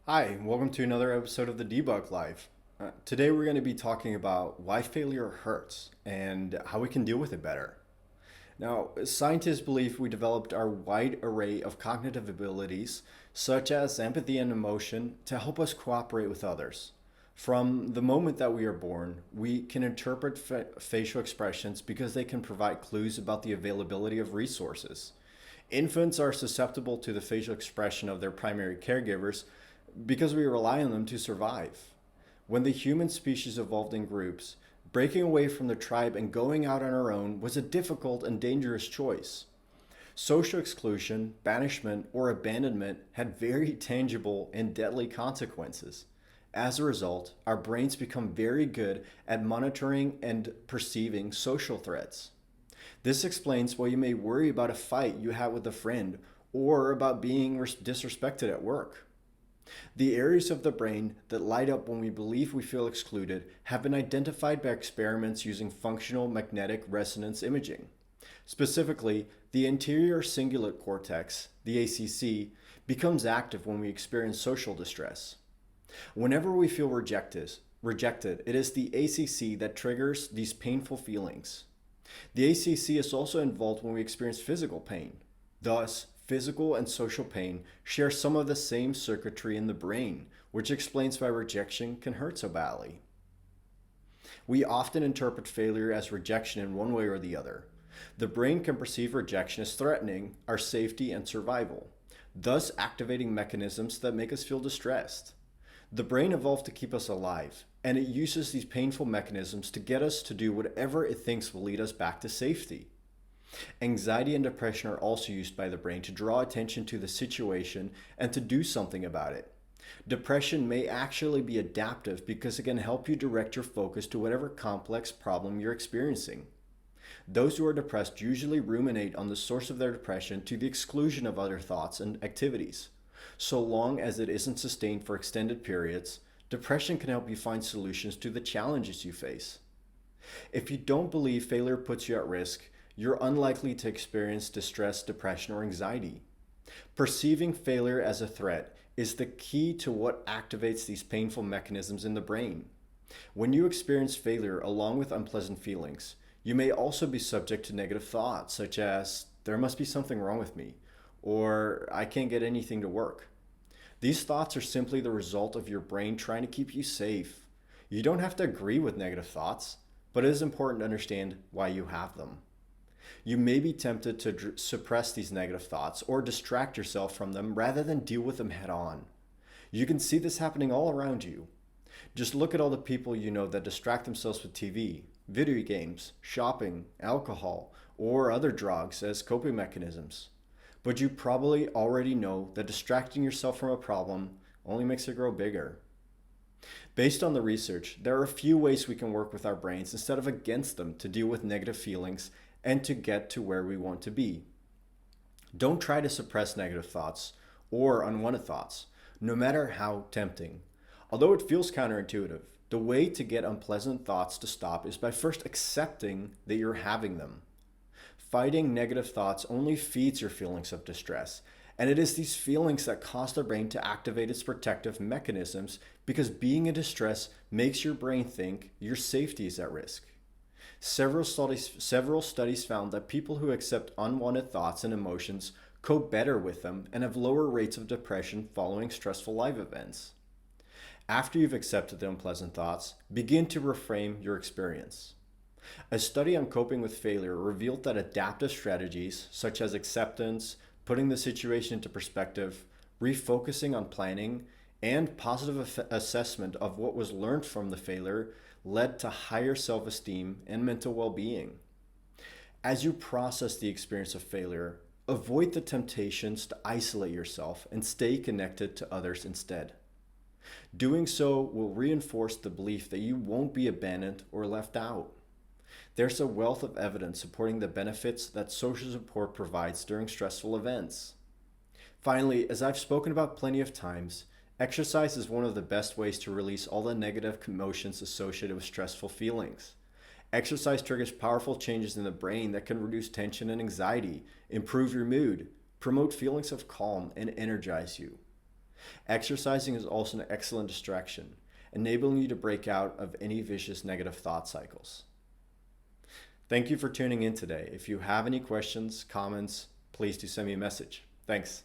Hi, welcome to another episode of the Debug Live. Today we're going to be talking about why failure hurts and how we can deal with it better. Now, scientists believe we developed our wide array of cognitive abilities, such as empathy and emotion, to help us cooperate with others. From the moment that we are born, we can interpret facial expressions because they can provide clues about the availability of resources. Infants are susceptible to the facial expression of their primary caregivers because we rely on them to survive. When the human species evolved in groups, breaking away from the tribe and going out on our own was a difficult and dangerous choice. Social exclusion, banishment, or abandonment had very tangible and deadly consequences. As a result, our brains become very good at monitoring and perceiving social threats. This explains why you may worry about a fight you had with a friend or about being disrespected at work. The areas of the brain that light up when we believe we feel excluded have been identified by experiments using functional magnetic resonance imaging. Specifically, the anterior cingulate cortex, the ACC, becomes active when we experience social distress. Whenever we feel rejected, it is the ACC that triggers these painful feelings. The ACC is also involved when we experience physical pain. Thus, physical and social pain share some of the same circuitry in the brain, which explains why rejection can hurt so badly. We often interpret failure as rejection in one way or the other. The brain can perceive rejection as threatening our safety and survival, thus activating mechanisms that make us feel distressed. The brain evolved to keep us alive, and it uses these painful mechanisms to get us to do whatever it thinks will lead us back to safety. Anxiety and depression are also used by the brain to draw attention to the situation and to do something about it. Depression may actually be adaptive because it can help you direct your focus to whatever complex problem you're experiencing. Those who are depressed usually ruminate on the source of their depression to the exclusion of other thoughts and activities. So long as it isn't sustained for extended periods, depression can help you find solutions to the challenges you face. If you don't believe failure puts you at risk, you're unlikely to experience distress, depression, or anxiety. Perceiving failure as a threat is the key to what activates these painful mechanisms in the brain. When you experience failure along with unpleasant feelings, you may also be subject to negative thoughts such as, there must be something wrong with me, or I can't get anything to work. These thoughts are simply the result of your brain trying to keep you safe. You don't have to agree with negative thoughts, but it is important to understand why you have them. You may be tempted to suppress these negative thoughts or distract yourself from them rather than deal with them head on. You can see this happening all around you. Just look at all the people you know that distract themselves with TV, video games, shopping, alcohol, or other drugs as coping mechanisms. But you probably already know that distracting yourself from a problem only makes it grow bigger. Based on the research, there are a few ways we can work with our brains instead of against them to deal with negative feelings and to get to where we want to be. Don't try to suppress negative thoughts or unwanted thoughts, no matter how tempting. Although it feels counterintuitive, the way to get unpleasant thoughts to stop is by first accepting that you're having them. Fighting negative thoughts only feeds your feelings of distress, and it is these feelings that cause the brain to activate its protective mechanisms because being in distress makes your brain think your safety is at risk. Several studies found that people who accept unwanted thoughts and emotions cope better with them and have lower rates of depression following stressful life events. After you've accepted the unpleasant thoughts, begin to reframe your experience. A study on coping with failure revealed that adaptive strategies such as acceptance, putting the situation into perspective, refocusing on planning, and positive assessment of what was learned from the failure led to higher self esteem and mental well being. As you process the experience of failure, avoid the temptations to isolate yourself and stay connected to others instead. Doing so will reinforce the belief that you won't be abandoned or left out. There's a wealth of evidence supporting the benefits that social support provides during stressful events. Finally, as I've spoken about plenty of times, exercise is one of the best ways to release all the negative emotions associated with stressful feelings. Exercise triggers powerful changes in the brain that can reduce tension and anxiety, improve your mood, promote feelings of calm, and energize you. Exercising is also an excellent distraction, enabling you to break out of any vicious negative thought cycles. Thank you for tuning in today. If you have any questions, comments, please do send me a message. Thanks.